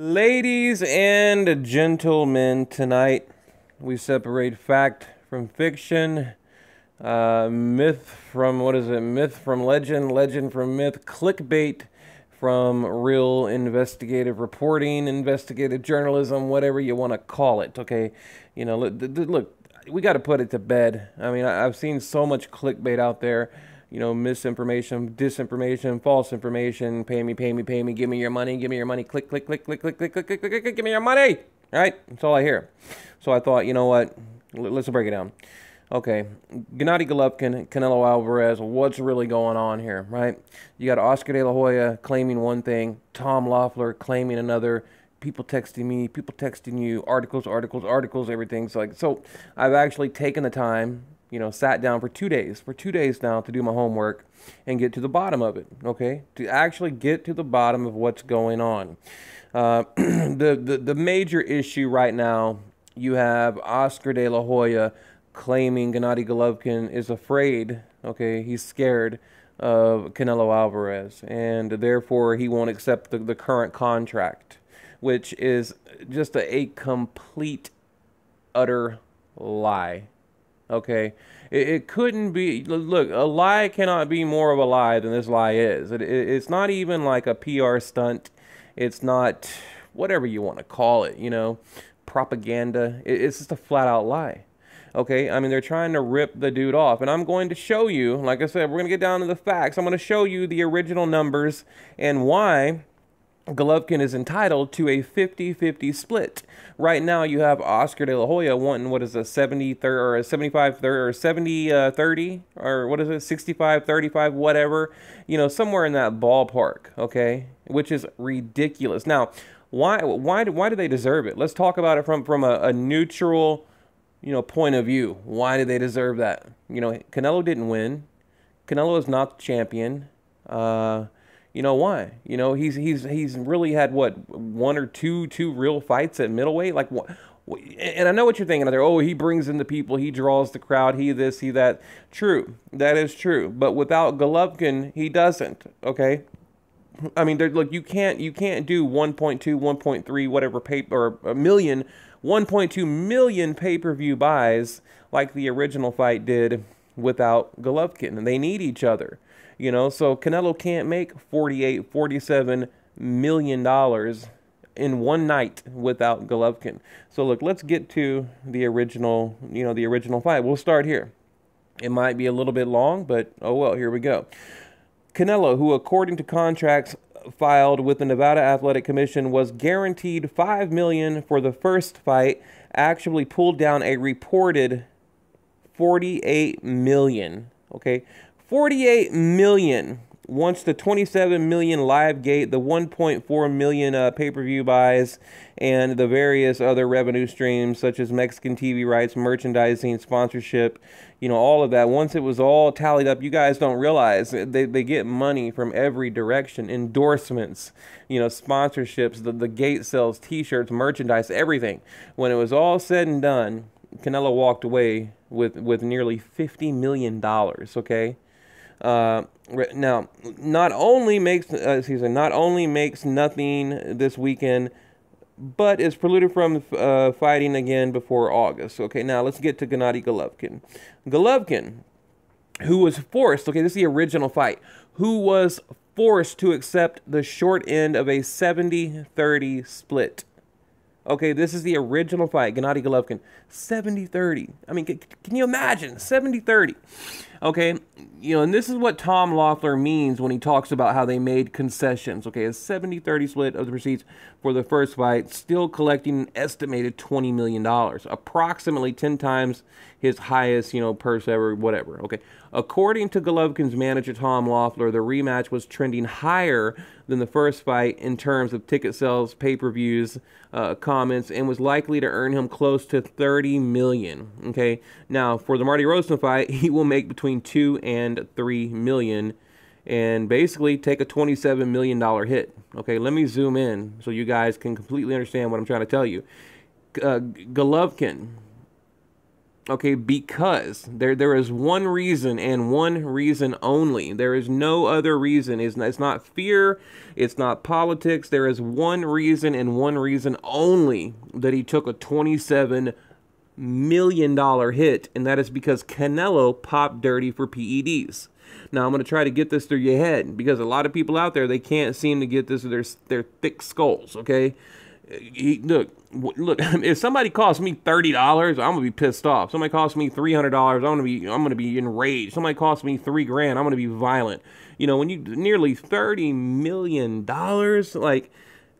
Ladies and gentlemen, tonight we separate fact from fiction, myth from myth from legend, legend from myth, clickbait from real investigative reporting, investigative journalism, whatever you want to call it. Okay, look, we got to put it to bed. I mean, I've seen so much clickbait out there. Misinformation, disinformation, false information, pay me, pay me, pay me, give me your money, click, click, click, click, click, click, click, click, click, click, give me your money. All right, that's all I hear. So I thought, you know what? Let's break it down. Okay, Gennady Golovkin, Canelo Alvarez, what's really going on here, right? You got Oscar De La Hoya claiming one thing, Tom Loeffler claiming another, people texting me, people texting you, articles, everything's like, so I've actually taken the time, sat down for 2 days now to do my homework and get to the bottom of it, okay? To actually get to the bottom of what's going on. The major issue right now, you have Oscar De La Hoya claiming Gennady Golovkin is afraid, okay? He's scared of Canelo Alvarez, and therefore he won't accept the current contract, which is just a complete, utter lie. Okay, it couldn't be. Look, a lie cannot be more of a lie than this lie is. It's not even like a PR stunt. It's not whatever you want to call it, propaganda. It's just a flat out lie. Okay, I mean, they're trying to rip the dude off. And I'm going to show you, like I said, we're going to get down to the facts. I'm going to show you the original numbers and why Golovkin is entitled to a 50-50 split. Right now, you have Oscar De La Hoya wanting, what is a 70-30 or a 75-30 or 70-30 or what is it, 65-35, whatever, somewhere in that ballpark, okay, which is ridiculous. Now, why do they deserve it? Let's talk about it from a neutral, point of view. Why do they deserve that? Canelo didn't win. Canelo is not the champion. Why? He's really had what, one or two real fights at middleweight. Like what? And I know what you're thinking out there. Oh, he brings in the people, he draws the crowd, he this, he that. True, that is true. But without Golovkin, he doesn't. Okay. I mean, look, you can't do 1.2, 1.3, whatever or a million, 1.2 million pay-per-view buys like the original fight did without Golovkin, and they need each other. So Canelo can't make 48, 47 million dollars in one night without Golovkin. So look, let's get to the original, the original fight. We'll start here. It might be a little bit long, but oh well, here we go. Canelo, who according to contracts filed with the Nevada Athletic Commission was guaranteed $5 million for the first fight, actually pulled down a reported $48 million. Okay. 48 million once the 27 million live gate, the 1.4 million pay-per-view buys, and the various other revenue streams such as Mexican TV rights, merchandising, sponsorship, all of that. Once it was all tallied up, you guys don't realize they get money from every direction, endorsements, sponsorships, the gate sales, t-shirts, merchandise, everything. When it was all said and done, Canelo walked away with nearly $50 million, okay? Now, not only makes nothing this weekend, but is precluded from fighting again before August. Okay, now let's get to Gennady Golovkin. Golovkin, who was forced, okay, this is the original fight, who was forced to accept the short end of a 70-30 split. Okay, this is the original fight, Gennady Golovkin, 70-30. I mean, can you imagine, 70-30? Okay, and this is what Tom Loeffler means when he talks about how they made concessions. Okay, a 70-30 split of the proceeds for the first fight, still collecting an estimated $20 million, approximately 10 times his highest, purse ever, whatever. Okay, according to Golovkin's manager, Tom Loeffler, the rematch was trending higher than the first fight in terms of ticket sales, pay-per-views, comments, and was likely to earn him close to $30 million. Okay, now for the Marty Rosen fight, he will make between $2 and $3 million, and basically take a $27 million hit. Okay, let me zoom in so you guys can completely understand what I'm trying to tell you. Golovkin, Okay, because there is one reason and one reason only. There is no other reason. It's not fear. It's not politics. There is one reason and one reason only that he took a $27 million hit, and that is because Canelo popped dirty for PEDs. Now, I'm going to try to get this through your head because a lot of people out there, they can't seem to get this through their thick skulls, okay? Look, if somebody costs me $30, I'm gonna be pissed off. Somebody costs me $300, I'm gonna be enraged. Somebody costs me $3 grand, I'm gonna be violent. You know, when you nearly $30 million, like,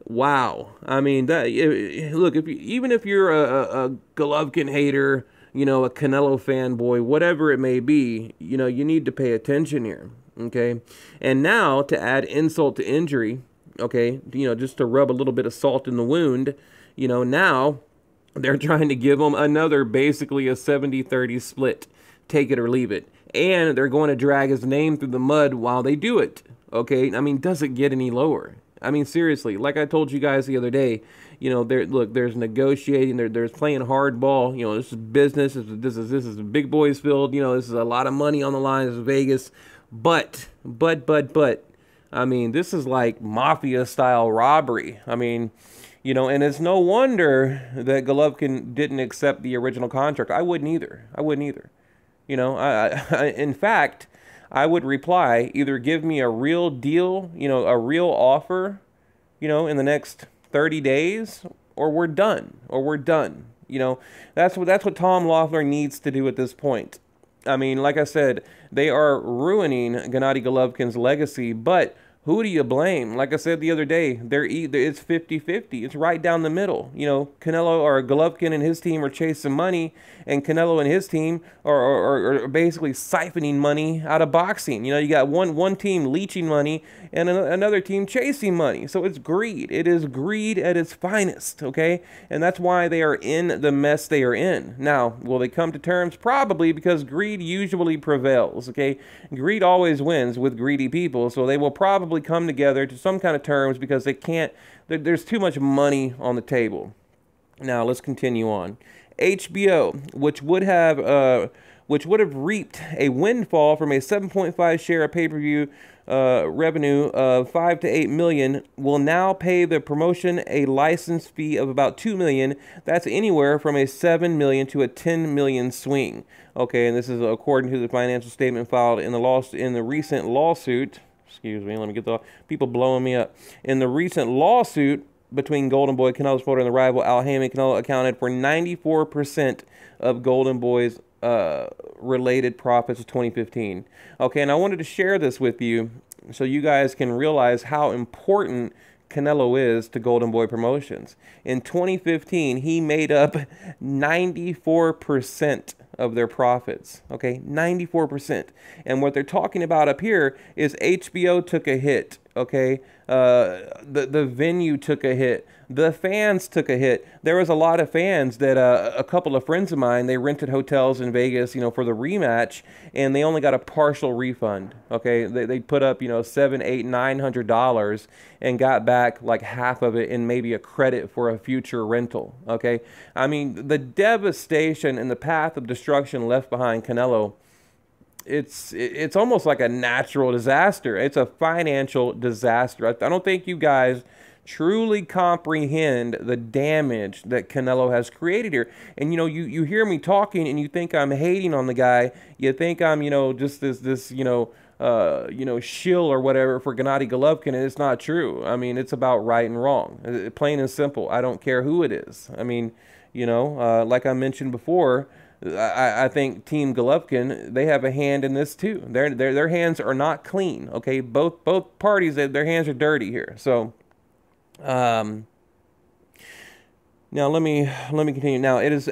wow. I mean, look, even if you're a Golovkin hater, you know, a Canelo fanboy, whatever it may be, you know, you need to pay attention here, okay? And now, to add insult to injury, okay, you know, just to rub a little bit of salt in the wound, you know, now they're trying to give him another, basically a 70-30 split, take it or leave it. And they're going to drag his name through the mud while they do it, okay? I mean, does it get any lower? I mean, seriously, like I told you guys the other day, you know, there's negotiating, there's playing hardball, you know, this is business, this is a big boys field, you know, this is a lot of money on the line, this is Vegas, but, I mean, this is like mafia-style robbery. I mean, you know, and it's no wonder that Golovkin didn't accept the original contract. I wouldn't either. You know, in fact, I would reply, either give me a real deal, you know, a real offer, you know, in the next 30 days, or we're done. You know, that's what Tom Loeffler needs to do at this point. I mean, like I said, they are ruining Gennady Golovkin's legacy, but who do you blame? Like I said the other day, it's 50-50. It's right down the middle. You know, Canelo or Golovkin and his team are chasing money, and Canelo and his team are basically siphoning money out of boxing. You know, you got one team leeching money and another team chasing money. So it's greed. It is greed at its finest, okay? And that's why they are in the mess they are in. Now, will they come to terms? Probably, because greed usually prevails, okay? Greed always wins with greedy people, so they will probably come together to some kind of terms because they can't, there's too much money on the table. Now, let's continue on. HBO, which would have reaped a windfall from a 7.5 share of pay-per-view revenue of 5 to 8 million, will now pay the promotion a license fee of about 2 million. That's anywhere from a 7 million to a 10 million swing. Okay, and this is according to the financial statement filed in the recent lawsuit. Excuse me, let me get the people blowing me up. In the recent lawsuit between Golden Boy, Canelo's promoter, and the rival Al Haymon, Canelo accounted for 94% of Golden Boy's related profits of 2015. Okay, and I wanted to share this with you so you guys can realize how important Canelo is to Golden Boy Promotions. In 2015, he made up 94% of their profits, okay, 94%. And what they're talking about up here is HBO took a hit, okay, the venue took a hit, the fans took a hit. There was a lot of fans that a couple of friends of mine, they rented hotels in Vegas, you know, for the rematch, and they only got a partial refund, okay. They put up, you know, $700, $800, $900 and got back like half of it and maybe a credit for a future rental, okay. I mean, the devastation and the path of destruction left behind Canelo, it's almost like a natural disaster. It's a financial disaster. I don't think you guys truly comprehend the damage that Canelo has created here. And, you know, you hear me talking and you think I'm hating on the guy. You think I'm, you know, just this shill or whatever for Gennady Golovkin, and it's not true. I mean, it's about right and wrong. Plain and simple. I don't care who it is. I mean, you know, like I mentioned before, I think Team Golovkin, they have a hand in this too. Their hands are not clean. Okay, both parties, their hands are dirty here. So, now let me continue. Now it is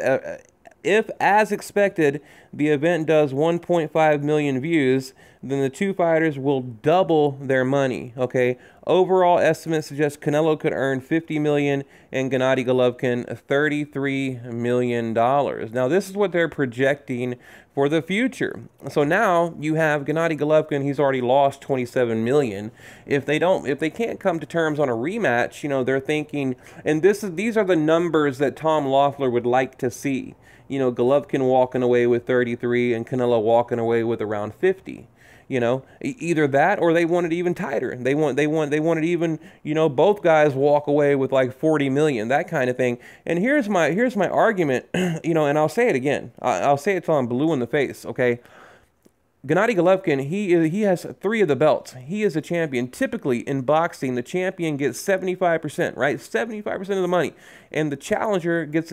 if, as expected, the event does 1.5 million views, then the two fighters will double their money, okay? Overall estimates suggest Canelo could earn $50 million and Gennady Golovkin $33 million. Now, this is what they're projecting for the future. So now you have Gennady Golovkin, he's already lost $27 million. If they can't come to terms on a rematch, you know, they're thinking, and these are the numbers that Tom Loeffler would like to see. you know, Golovkin walking away with 33 and Canelo walking away with around 50. You know, either that or they want it even tighter. They want it even, you know, both guys walk away with like 40 million, that kind of thing. And here's my argument, you know, and I'll say it again. I'll say it till I'm blue in the face, okay? Gennady Golovkin, he has 3 of the belts. He is a champion. Typically in boxing, the champion gets 75%, right? 75% of the money, and the challenger gets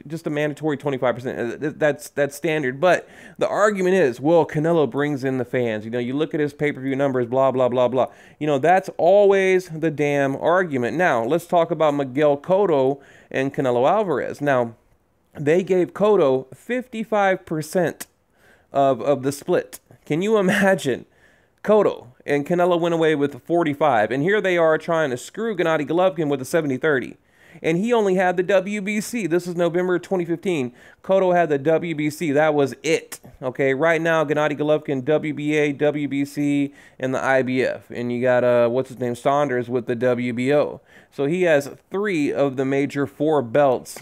just a mandatory 25%. That's standard. But the argument is, well, Canelo brings in the fans. You know, you look at his pay-per-view numbers, blah blah blah blah. You know, that's always the damn argument. Now let's talk about Miguel Cotto and Canelo Alvarez. Now, they gave Cotto 55% of the split. Can you imagine? Cotto and Canelo went away with 45, and here they are trying to screw Gennady Golovkin with a 70-30. And he only had the WBC. This is November 2015. Cotto had the WBC. That was it. Okay, right now, Gennady Golovkin, WBA, WBC, and the IBF. And you got, what's his name, Saunders with the WBO. So he has 3 of the major 4 belts,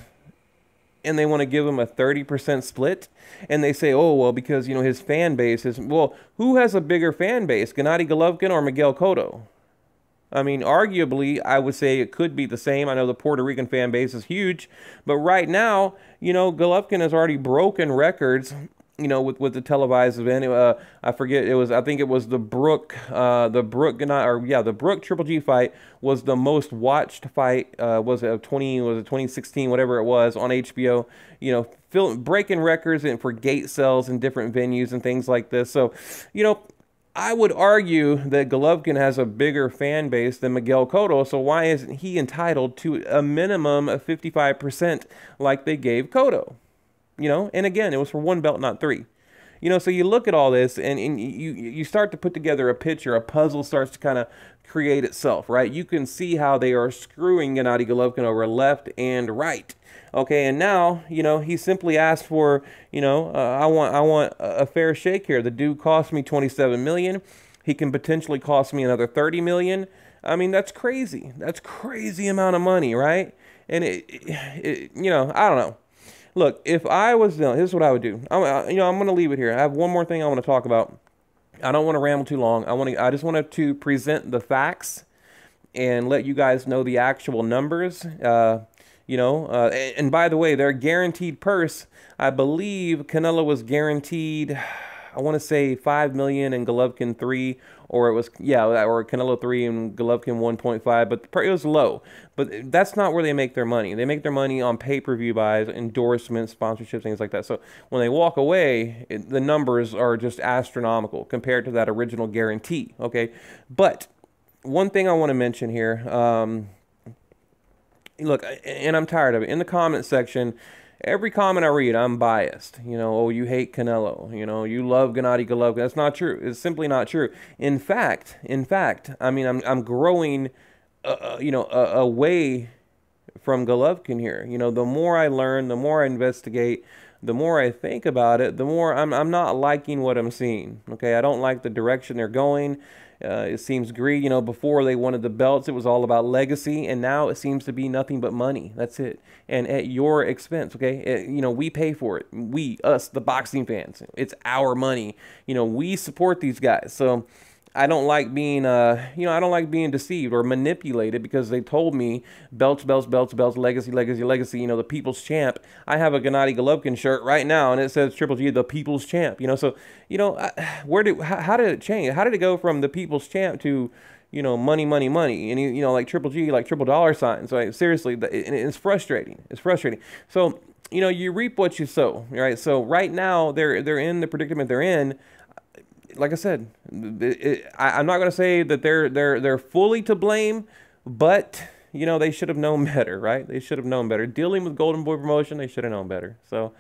and they want to give him a 30% split. And they say, oh, well, because, you know, his fan base is, well, who has a bigger fan base, Gennady Golovkin or Miguel Cotto? I mean, arguably, I would say it could be the same. I know the Puerto Rican fan base is huge, but right now, you know, Golovkin has already broken records, you know, with the televised event. I forget, it was, I think it was the Brook Triple G fight was the most watched fight. Was it 2016, whatever it was, on HBO. You know, breaking records and for gate sales in different venues and things like this. So, you know, I would argue that Golovkin has a bigger fan base than Miguel Cotto, so why isn't he entitled to a minimum of 55% like they gave Cotto? You know, and again, it was for 1 belt, not 3. You know, so you look at all this, and you start to put together a picture, a puzzle starts to kind of create itself, right? You can see how they are screwing Gennady Golovkin over left and right. Okay, and now, you know, he simply asked for, you know, I want a fair shake here. The dude cost me 27 million. He can potentially cost me another 30 million. I mean, that's crazy. That's crazy amount of money, right? And you know, I don't know. Look, if I was, here's what I would do. I'm going to leave it here. I have one more thing I want to talk about. I don't want to ramble too long. I just wanted to present the facts and let you guys know the actual numbers. You know, and by the way, their guaranteed purse, I believe Canelo was guaranteed, I want to say 5 million and Golovkin 3, or it was, yeah, or Canelo 3 and Golovkin 1.5, but it was low. But that's not where they make their money. They make their money on pay-per-view buys, endorsements, sponsorships, things like that. So when they walk away, the numbers are just astronomical compared to that original guarantee, okay? But one thing I want to mention here, look, and I'm tired of it. In the comment section, every comment I read, I'm biased. You know, oh, you hate Canelo. You know, you love Gennady Golovkin. That's not true. It's simply not true. In fact, I mean, I'm growing, you know, away from Golovkin here. You know, the more I learn, the more I investigate, the more I think about it, the more I'm not liking what I'm seeing. Okay, I don't like the direction they're going. It seems greedy. You know, before they wanted the belts, it was all about legacy, and now it seems to be nothing but money. That's it, and at your expense. Okay, you know, we pay for it. We, us, the boxing fans. It's our money. You know, we support these guys. So I don't like being, you know, I don't like being deceived or manipulated because they told me belts, belts, belts, belts, legacy, legacy, legacy. You know, the people's champ. I have a Gennady Golovkin shirt right now, and it says Triple G, the people's champ. You know, so you know, how did it change? How did it go from the people's champ to, you know, money, money, money, and you know, like Triple G, like triple dollar signs? Like seriously, it's frustrating. It's frustrating. So you know, you reap what you sow, right? So right now they're in the predicament they're in. Like I said, I'm not going to say that they're fully to blame, but you know, they should have known better, right? They should have known better. Dealing with Golden Boy Promotion, they should have known better. So,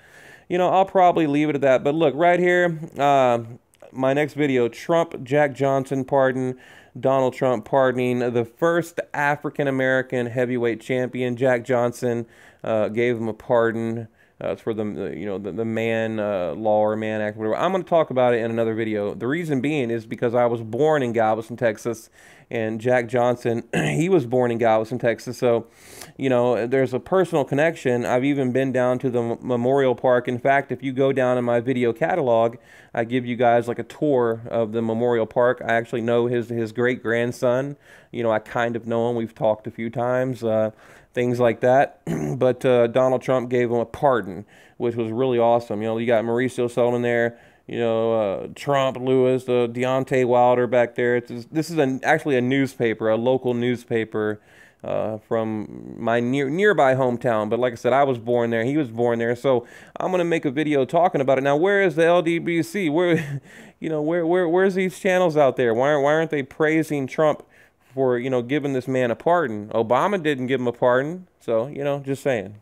you know, I'll probably leave it at that. But look, right here, my next video, Jack Johnson pardon, Donald Trump pardoning the first African-American heavyweight champion. Jack Johnson gave him a pardon. It's for the Mann Law or Mann Act, whatever. I'm going to talk about it in another video. The reason being is because I was born in Galveston, Texas, and Jack Johnson, he was born in Galveston, Texas. So, there's a personal connection. I've even been down to the Memorial Park. In fact, if you go down in my video catalog, I give you guys like a tour of the Memorial Park. I actually know his great-grandson. I kind of know him. We've talked a few times, things like that. But Donald Trump gave him a pardon, which was really awesome. You got Mauricio Sullivan there. Trump, Lewis, Deontay Wilder back there. This is actually a newspaper, a local newspaper from my nearby hometown. But like I said, I was born there. He was born there. So I'm gonna make a video talking about it. Now, where is the LDBC? Where, where's these channels out there? Why aren't they praising Trump for giving this man a pardon? Obama didn't give him a pardon. So just saying.